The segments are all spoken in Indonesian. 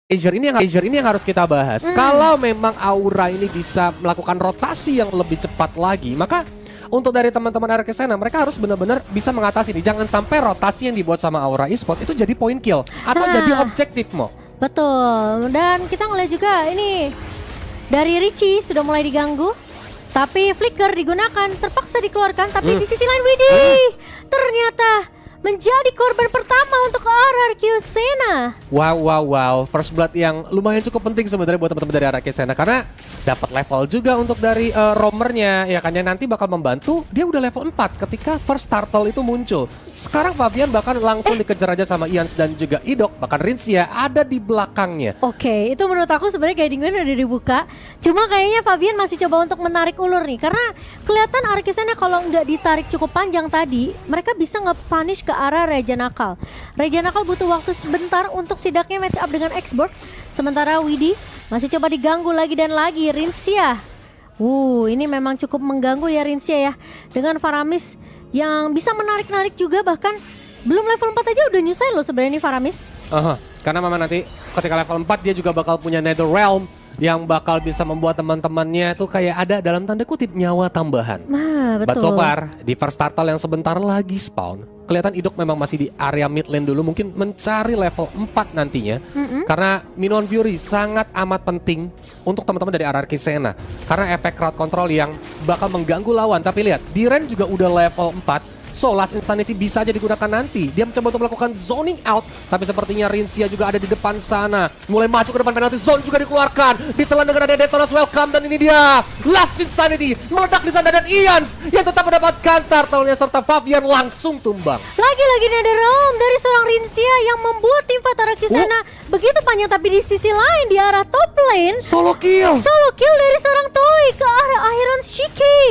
Azure ini yang harus kita bahas. Kalau memang Aura ini bisa melakukan rotasi yang lebih cepat lagi, maka untuk dari teman-teman Arkesena mereka harus benar-benar bisa mengatasi ini. Jangan sampai rotasi yang dibuat sama Aura Esports itu jadi point kill atau jadi objektif Mo. Betul. Dan kita ngeliat juga ini dari Richie sudah mulai diganggu. Tapi Flicker digunakan, terpaksa dikeluarkan. Tapi di sisi lain Widih ternyata menjadi korban pertama untuk RRQ Sena. Wow. First blood yang lumayan cukup penting sebenarnya buat teman-teman dari Arkesena karena dapat level juga untuk dari roamernya ya kan, yang nanti bakal membantu dia udah level 4 ketika first turtle itu muncul. Sekarang Fabian bahkan langsung dikejar aja sama Ians dan juga Idok, bahkan Rinsia ada di belakangnya. Oke, itu menurut aku sebenarnya guiding gun udah dibuka. Cuma kayaknya Fabian masih coba untuk menarik ulur nih karena kelihatan Arkesena kalau nggak ditarik cukup panjang tadi, mereka bisa nge-punish ke arah Reja Nakal. Reja Nakal butuh waktu sebentar untuk setidaknya match up dengan Xborg. Sementara Widih masih coba diganggu lagi dan lagi. Rinsia, ini memang cukup mengganggu ya Rinsia ya. Dengan Faramis yang bisa menarik-narik juga, bahkan belum level 4 aja udah nyusahin loh sebenarnya ini Faramis. Karena memang nanti ketika level 4 dia juga bakal punya Nether Realm yang bakal bisa membuat teman-temannya tuh kayak ada dalam tanda kutip nyawa tambahan. Betul. But so far di first turtle yang sebentar lagi spawn, kelihatan Idok memang masih di area mid lane dulu, mungkin mencari level 4 nantinya. Karena Minion Fury sangat amat penting untuk teman-teman dari RRQ Sena karena efek crowd control yang bakal mengganggu lawan. Tapi lihat, Diren juga udah level 4. So Last Insanity bisa aja digunakan nanti. Dia mencoba untuk melakukan zoning out, tapi sepertinya Rinsia juga ada di depan sana. Mulai maju ke depan, penalty zone juga dikeluarkan. Ditelan dengan ada Detonas Welcome, dan ini dia Last Insanity meledak di sana, dan Ians yang tetap mendapatkan turtle-nya serta Fabian langsung tumbang. Lagi-lagi Nether Realm dari seorang Rinsia yang membuat tim Fataraki Sena begitu panjang, tapi di sisi lain di arah top lane Solo kill dari seorang Toy ke arah Iron Shiki.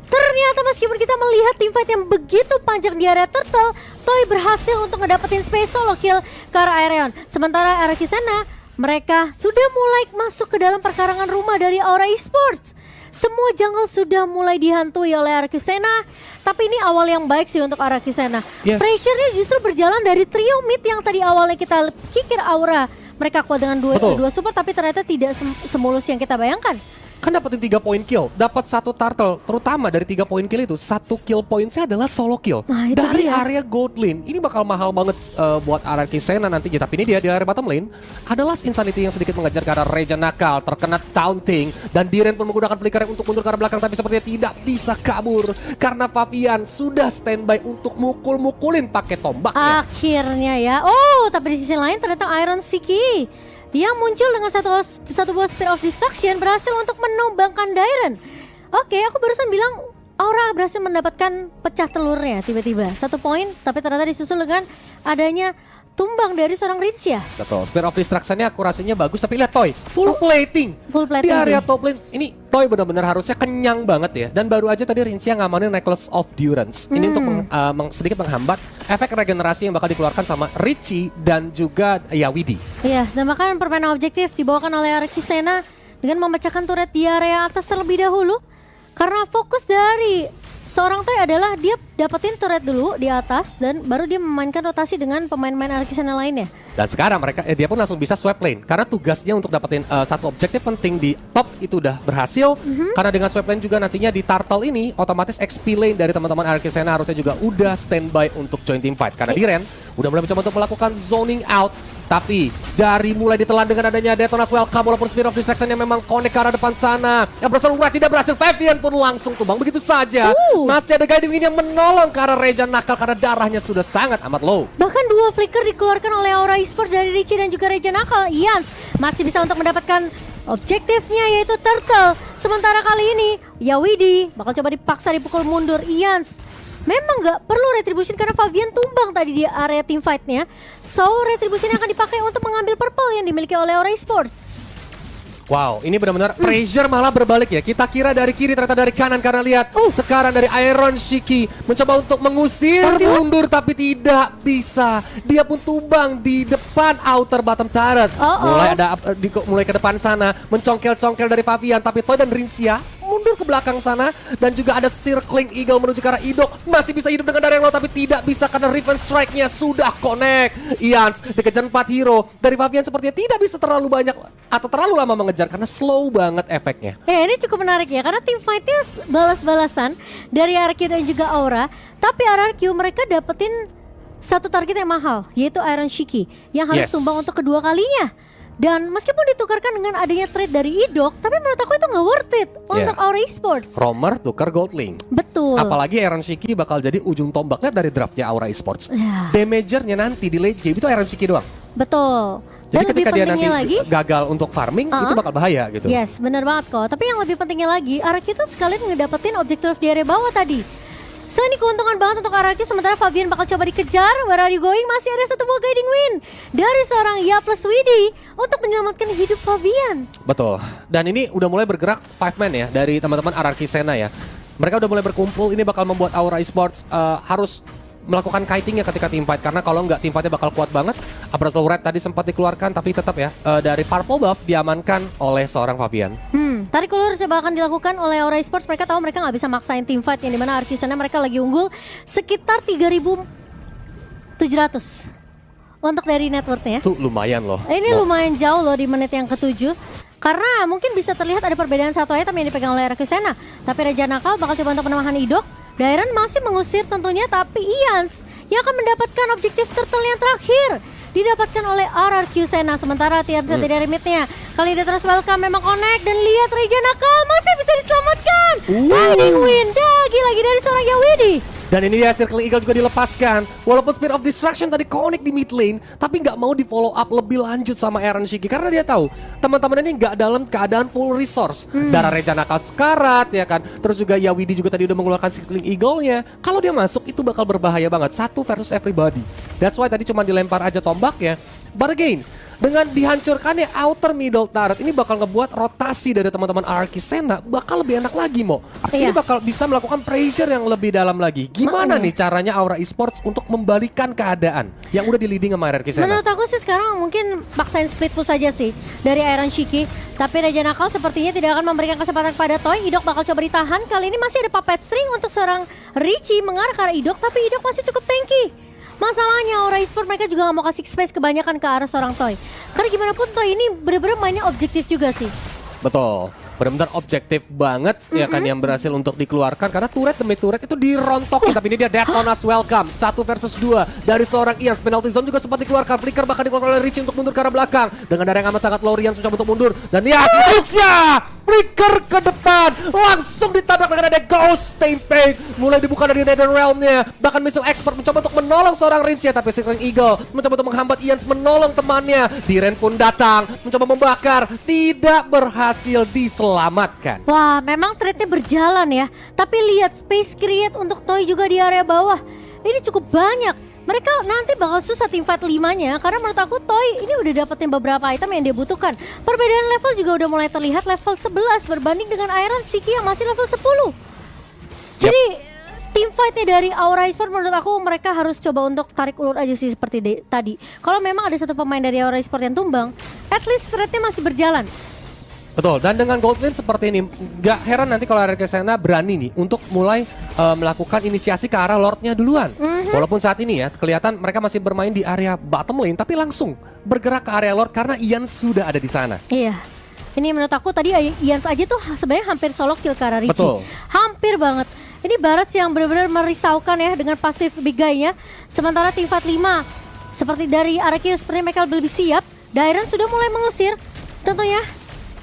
Ternyata meskipun kita melihat tim fight yang begitu panjang di area turtle, Toy berhasil untuk ngedapetin space solo kill ke arah Aereon. Sementara RRQ Sena, mereka sudah mulai masuk ke dalam perkarangan rumah dari Aura Esports. Semua jungle sudah mulai dihantui oleh RRQ Sena. Tapi ini awal yang baik sih untuk RRQ Sena. Pressure-nya justru berjalan dari trio mid yang tadi awalnya kita kikir Aura. Mereka kuat dengan dua support, tapi ternyata tidak semulus yang kita bayangkan. Kan dapetin 3 poin kill, dapat 1 turtle, terutama dari 3 poin kill itu 1 kill poinnya adalah solo kill dari area gold lane. Ini bakal mahal banget buat RRQ Sena nantinya. Tapi ini dia di area bottom lane ada Last Insanity yang sedikit mengejar ke arah Reja Nakal, terkena taunting, dan Diren pun menggunakan flicker untuk mundur ke arah belakang, tapi sepertinya tidak bisa kabur karena Fabian sudah standby untuk mukul-mukulin pakai tombaknya. Akhirnya ya. Tapi di sisi lain ternyata Iron Shiki yang muncul dengan satu buah Spear of Destruction berhasil untuk menumbangkan Diren. Oke, aku barusan bilang Aura berhasil mendapatkan pecah telurnya tiba-tiba. 1 poin, tapi ternyata disusul dengan adanya tumbang dari seorang Rinsia. Betul, Spear of Destruction-nya akurasinya bagus, tapi lihat Toy, full plating di area top lane. Ini Toy benar-benar harusnya kenyang banget ya. Dan baru aja tadi Rinsia ngamanin Necklace of Durance. Ini untuk sedikit menghambat efek regenerasi yang bakal dikeluarkan sama Richie dan juga Widih. Iya, dan bahkan permainan objektif dibawakan oleh RRQ Sena dengan memecahkan turret di area atas terlebih dahulu. Karena fokus dari seorang Toy adalah dia dapetin turret dulu di atas dan baru dia memainkan rotasi dengan pemain-pemain RRQ Sena lainnya. Dan sekarang dia pun langsung bisa swipe lane karena tugasnya untuk dapetin satu objektif penting di top itu udah berhasil. Karena dengan swipe lane juga nantinya di turtle ini otomatis XP lane dari teman-teman RRQ Sena harusnya juga udah standby untuk join team fight. Karena Diren udah mulai mencoba untuk melakukan zoning out. Tapi dari mulai ditelan dengan adanya Detonas Welcome, walaupun Spear of Distraction yang memang connect ke arah depan sana, yang berhasil tidak berhasil, Fabian pun langsung tumbang begitu saja. Masih ada guiding ini yang menolong ke arah Reja Nakal karena darahnya sudah sangat amat low. Bahkan 2 flicker dikeluarkan oleh Aura Esports dari Richie dan juga Reja Nakal. Ians masih bisa untuk mendapatkan objektifnya yaitu turtle. Sementara kali ini Widih bakal coba dipaksa dipukul mundur. Ians memang nggak perlu retribution karena Fabian tumbang tadi di area team fight-nya. So retribution yang akan dipakai untuk mengambil purple yang dimiliki oleh Aura Esports. Wow, ini benar-benar pressure malah berbalik ya. Kita kira dari kiri ternyata dari kanan karena lihat sekarang dari Iron Shiki mencoba untuk mengusir mundur tapi tidak bisa. Dia pun tumbang di depan outer bottom turret. Mulai ke depan sana mencongkel-congkel dari Fabian, tapi Toy dan Rinsia mundur ke belakang sana. Dan juga ada Circling Eagle menuju ke arah Idok. Masih bisa hidup dengan darah yang low tapi tidak bisa karena Revenge Strike-nya sudah connect. Ians dikejar 4 hero. Dari Fabian sepertinya tidak bisa terlalu banyak atau terlalu lama mengejar karena slow banget efeknya. Ini cukup menarik ya, karena tim fight-nya balas-balasan dari RRQ dan juga Aura. Tapi RRQ mereka dapetin satu target yang mahal, yaitu Iron Shiki yang harus tumbang untuk kedua kalinya. Dan meskipun ditukarkan dengan adanya trade dari Idok, tapi menurut aku itu nggak worth it untuk Aura Esports. Romer tukar Goldling. Betul. Apalagi Iron Shiki bakal jadi ujung tombaknya dari draftnya Aura Esports. Damagernya nanti di late game itu Iron Shiki doang. Betul. Jadi Dan ketika lebih dia nanti lagi, gagal untuk farming, itu bakal bahaya gitu. Yes, benar banget kok. Tapi yang lebih pentingnya lagi, RRQ itu sekalian ngedapetin objektif di area bawah tadi. So ini keuntungan banget untuk RRQ, sementara Fabian bakal coba dikejar. Where are you going? Masih ada satu buah guiding win dari seorang Ya plus Widi untuk menyelamatkan hidup Fabian. Betul. Dan ini udah mulai bergerak 5 man ya dari teman-teman RRQ Sena ya. Mereka udah mulai berkumpul, ini bakal membuat Aura Esports harus melakukan kiting ya ketika teamfight, karena kalau nggak teamfightnya bakal kuat banget. Abraxel Red tadi sempat dikeluarkan tapi tetap ya dari Purple Buff diamankan oleh seorang Fabian. Tarik ulur coba akan dilakukan oleh Aura Esports. Mereka tahu mereka nggak bisa maksain teamfight yang dimana Arcusana mereka lagi unggul sekitar 3.700 untuk dari net worth-nya. Itu lumayan loh. Ini lumayan jauh loh di menit yang ke-7. Karena mungkin bisa terlihat ada perbedaan satu item yang dipegang oleh Arcusana. Tapi Raja Nakal bakal coba untuk menahan Idok. Dairon masih mengusir tentunya, tapi Ians yang akan mendapatkan objektif turtle yang terakhir didapatkan oleh RRQ Sena. Sementara tiap dari midnya kali ini terus welcome memang connect, dan lihat Raja Nakal masih bisa diselamatkan. Guiding win lagi dari seorang Yawidi. Dan ini dia Circling Eagle juga dilepaskan. Walaupun Spear of Destruction tadi connect di mid lane, tapi nggak mau di follow up lebih lanjut sama Iron Shiki karena dia tahu teman-teman ini nggak dalam keadaan full resource. Darah Reja Nakal sekarat ya kan. Terus juga Yawidi juga tadi udah mengeluarkan Circling Eagle-nya. Kalau dia masuk itu bakal berbahaya banget. 1 versus everybody. That's why tadi cuma dilempar aja tombaknya. But again, dengan dihancurkannya outer middle turret, ini bakal ngebuat rotasi dari teman-teman RRQ Sena bakal lebih enak lagi, Mo. Ini bakal bisa melakukan pressure yang lebih dalam lagi. Gimana nih caranya Aura Esports untuk membalikan keadaan yang udah di leading sama RRQ Sena? Menurut aku sih sekarang mungkin paksain split push saja sih dari Iron Shiki. Tapi Raja Nakal sepertinya tidak akan memberikan kesempatan kepada Toy. Idok bakal coba ditahan. Kali ini masih ada puppet string untuk seorang Richie mengarah ke arah Idok, tapi Idok masih cukup tanky. Masalahnya Aura Esports mereka juga gak mau kasih space kebanyakan ke arah seorang Toy. Karena gimana pun Toy ini bener-bener mainnya objektif juga sih. Betul, benar-benar objektif banget ya kan yang berhasil untuk dikeluarkan karena turret demi turret itu dirontokin. Tapi ini dia Deathlonas welcome 1 versus 2 dari seorang Ians. Penalty zone juga sempat dikeluarkan, flicker bahkan dikeluarkan oleh Richie untuk mundur ke arah belakang dengan darah yang amat sangat low. Ians mencoba untuk mundur dan lihat Luxia flicker ke depan langsung ditabrak dengan ada Ghost Stampede mulai dibuka dari Nether Realm-nya. Bahkan Missile Expert mencoba untuk menolong seorang Rincia, tapi Circling Eagle mencoba untuk menghambat Ians menolong temannya. Diren pun datang mencoba membakar, tidak berhasil diselamatkan. Wah, memang trade-nya berjalan ya. Tapi lihat space create untuk Toy juga di area bawah. Ini cukup banyak. Mereka nanti bakal susah tim fight 5-nya karena menurut aku Toy ini udah dapetin beberapa item yang dia butuhkan. Perbedaan level juga udah mulai terlihat, level 11 berbanding dengan Iron Shiki yang masih level 10. Jadi tim fightnya dari Aura Esports menurut aku mereka harus coba untuk tarik ulur aja sih seperti tadi. Kalau memang ada satu pemain dari Aura Esports yang tumbang, at least trade-nya masih berjalan. Betul, dan dengan gold lane seperti ini, gak heran nanti kalau RRQ Sena berani nih untuk mulai melakukan inisiasi ke arah Lordnya duluan. Walaupun saat ini ya, kelihatan mereka masih bermain di area bottom lane, tapi langsung bergerak ke area Lord karena Ian sudah ada di sana. Iya, ini menurut aku tadi Ians aja tuh sebenarnya hampir solo kill ke arah Richie. Betul. Hampir banget. Ini Barat yang benar-benar merisaukan ya dengan pasif big guy-nya. Sementara tim fight 5, seperti dari RRQ sepertinya mereka lebih siap. Dairon sudah mulai mengusir tentunya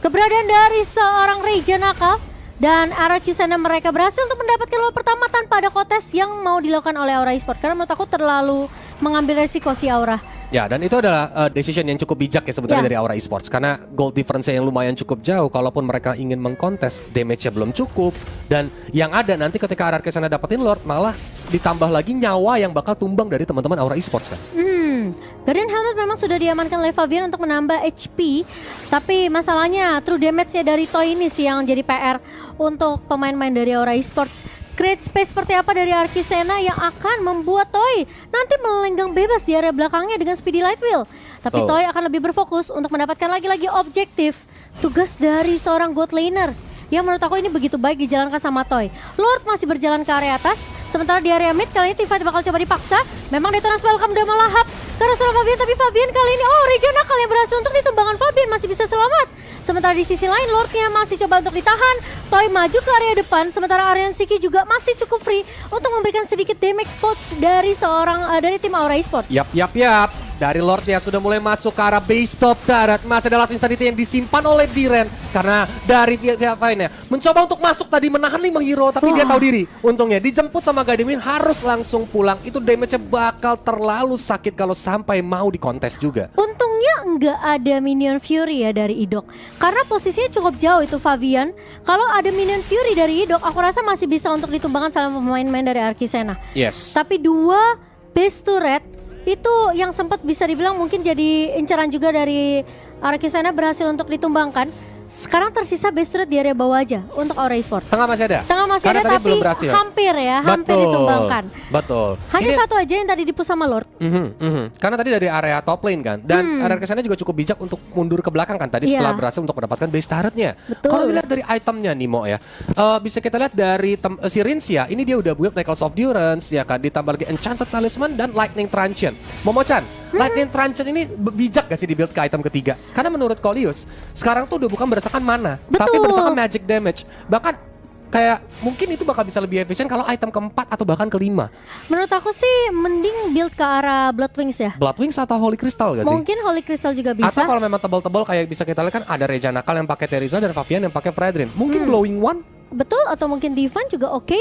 keberadaan dari seorang Raja Nakal, dan RRQ Sena mereka berhasil untuk mendapatkan lol pertama tanpa ada kontes yang mau dilakukan oleh Aura Esports. Karena menurut aku terlalu mengambil resiko si Aura. Ya, dan itu adalah decision yang cukup bijak ya sebetulnya dari Aura Esports. Karena gold difference-nya yang lumayan cukup jauh. Kalaupun mereka ingin mengkontes, damage-nya belum cukup. Dan yang ada nanti ketika RRQ Sena dapetin Lord, malah ditambah lagi nyawa yang bakal tumbang dari teman-teman Aura Esports kan. Guardian Helmet memang sudah diamankan oleh Fabian untuk menambah HP. Tapi masalahnya true damage-nya dari Toy ini sih yang jadi PR untuk pemain-pemain dari Aura Esports. Create space seperti apa dari RRQ Sena yang akan membuat Toy nanti melenggang bebas di area belakangnya dengan Speedy Light Wheel. Tapi Toy akan lebih berfokus untuk mendapatkan lagi-lagi objektif tugas dari seorang god laner, yang menurut aku ini begitu baik dijalankan sama Toy. Lord masih berjalan ke area atas, sementara di area mid kali ini teamfight bakal coba dipaksa. Memang Detona's Welcome udah melahap karena seorang Fabian, tapi Fabian kali ini Regina kali yang berhasil untuk ditumbangkan. Fabian masih bisa selamat. Sementara di sisi lain Lordnya masih coba untuk ditahan. Toy maju ke area depan, sementara Arion Shiki juga masih cukup free untuk memberikan sedikit damage pouch dari dari tim Aura Esports. Yap. Dari Lordnya sudah mulai masuk ke arah base top darat. Masih ada Last Insanity yang disimpan oleh Diren. Karena dari pihak lainnya mencoba untuk masuk tadi menahan 5 hero. Tapi dia tahu diri. Untungnya dijemput sama Gadimin harus langsung pulang. Itu damage-nya bakal terlalu sakit kalau sampai mau dikontes juga. Untungnya nggak ada Minion Fury ya dari Idok. Karena posisinya cukup jauh itu Fabian. Kalau ada Minion Fury dari Idok, aku rasa masih bisa untuk ditumbangkan sama pemain-pemain dari Arkisena. Yes. Tapi 2 base turret itu yang sempat bisa dibilang mungkin jadi incaran juga dari Arkisena berhasil untuk ditumbangkan. Sekarang tersisa base turret di area bawah aja untuk Aura Esports. Tengah masih ada? Tengah masih Karena ada tadi tapi belum berhasil. hampir hampir ditumbangkan. Betul. Hanya satu aja yang tadi dipush sama Lord. Karena tadi dari area top lane kan. Dan area kesana juga cukup bijak untuk mundur ke belakang kan. Tadi setelah berhasil untuk mendapatkan base turretnya. Kalau dilihat dari itemnya Nimo ya. Bisa kita lihat dari si Rinsia. Ini dia udah build Necklace of Durance ya kan. Ditambah lagi Enchanted Talisman dan Lightning Truncheon. Momo-chan, Lightning Truncheon ini bijak gak sih di build ke item ketiga? Karena menurut Kolius, sekarang tuh udah bukan berdasarkan mana. Tapi berdasarkan magic damage. Bahkan kayak mungkin itu bakal bisa lebih efisien kalau item keempat atau bahkan kelima. Menurut aku sih mending build ke arah Blood Wings ya. Blood Wings atau Holy Crystal gak sih? Mungkin Holy Crystal juga bisa. Atau kalau memang tebal-tebal kayak bisa kita lihat kan ada Reja Nakal yang pakai Terizla dan Fabian yang pakai Fredrin. Mungkin Glowing One. Betul, atau mungkin Divan juga oke,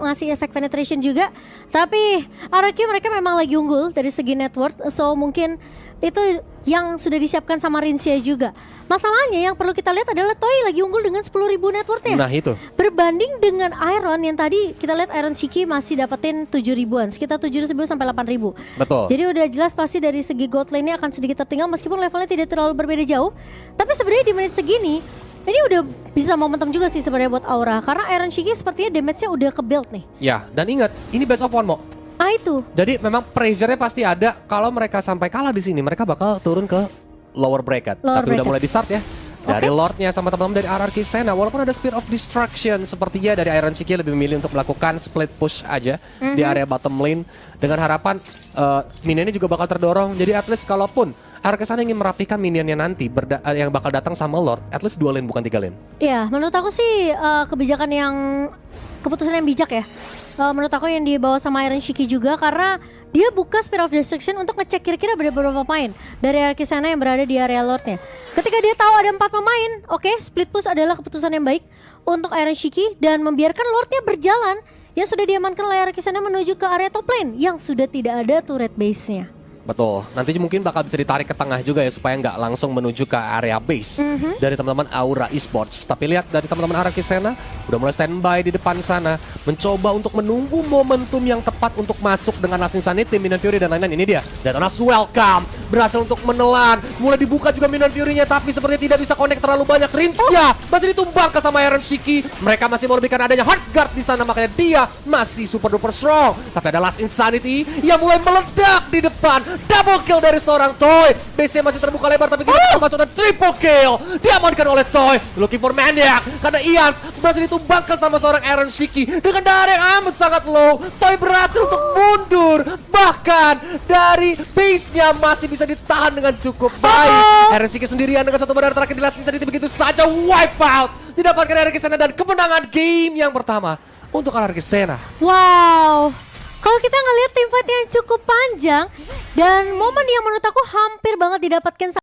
ngasih efek penetration juga. Tapi RRQ mereka memang lagi unggul dari segi net worth. So mungkin itu yang sudah disiapkan sama Rinsia juga. Masalahnya yang perlu kita lihat adalah Toy lagi unggul dengan 10.000 net worth ya. Nah itu. Berbanding dengan Iron yang tadi kita lihat Iron Shiki masih dapetin 7.000-an, sekitar 7.000 sampai 8.000. Betul. Jadi udah jelas pasti dari segi gold lane-nya akan sedikit tertinggal meskipun levelnya tidak terlalu berbeda jauh. Tapi sebenarnya di menit segini ini udah bisa momentum juga sih sebenarnya buat Aura. Karena Iron Shiki sepertinya damage-nya udah ke build nih. Ya, dan ingat ini best of one Mo. Itu. Jadi memang pressure-nya pasti ada. Kalau mereka sampai kalah di sini, mereka bakal turun ke lower bracket. Tapi udah mulai di start ya. Dari Lordnya sama teman-teman dari RRQ Sena. Walaupun ada Spear of Destruction, sepertinya dari Iron Shiki lebih memilih untuk melakukan split push aja di area bottom lane. Dengan harapan minionnya juga bakal terdorong. Jadi at least kalaupun RRQ Sena ingin merapikan minionnya nanti yang bakal datang sama Lord, at least 2 lane bukan 3 lane. Iya, menurut aku sih keputusan yang bijak ya. Menurut aku yang dibawa sama Iron Shiki juga karena dia buka Spear of Destruction untuk ngecek kira-kira ada berapa pemain dari Arkisena yang berada di area Lordnya. Ketika dia tahu ada 4 pemain, oke, split push adalah keputusan yang baik untuk Iron Shiki dan membiarkan Lordnya berjalan yang sudah diamankan oleh Arkisena menuju ke area top lane yang sudah tidak ada turret base-nya. Betul, nanti mungkin bakal bisa ditarik ke tengah juga ya supaya nggak langsung menuju ke area base dari teman-teman Aura Esports. Tapi lihat dari teman-teman Arkisena udah mulai standby di depan sana, mencoba untuk menunggu momentum yang tepat untuk masuk dengan Last Insanity, Minion Fury dan lain-lain. Ini dia, Detona's Welcome berhasil untuk menelan, mulai dibuka juga Minion Fury-nya tapi sepertinya tidak bisa connect terlalu banyak. Rinsia masih ditumbang ke sama Iron Shiki. Mereka masih melebihkan adanya Heart Guard di sana, makanya dia masih super duper strong. Tapi ada Last Insanity yang mulai meledak di depan. Double kill dari seorang Toy. Base-nya masih terbuka lebar tapi kita bisa masuk dan triple kill. Diamankan oleh Toy. Looking for Maniac. Karena Ians berhasil ditumbangkan sama seorang Iron Shiki. Dengan darah yang amat sangat low. Toy berhasil untuk mundur. Bahkan dari base-nya masih bisa ditahan dengan cukup baik. Iron Shiki sendirian dengan satu berdarah terakhir di Last Insanity begitu saja wipe out. Didapatkan RRQ Sena dan kemenangan game yang pertama untuk RRQ Sena. Wow. Kalau kita ngelihat tim fight yang cukup panjang dan momen yang menurut aku hampir banget didapatkan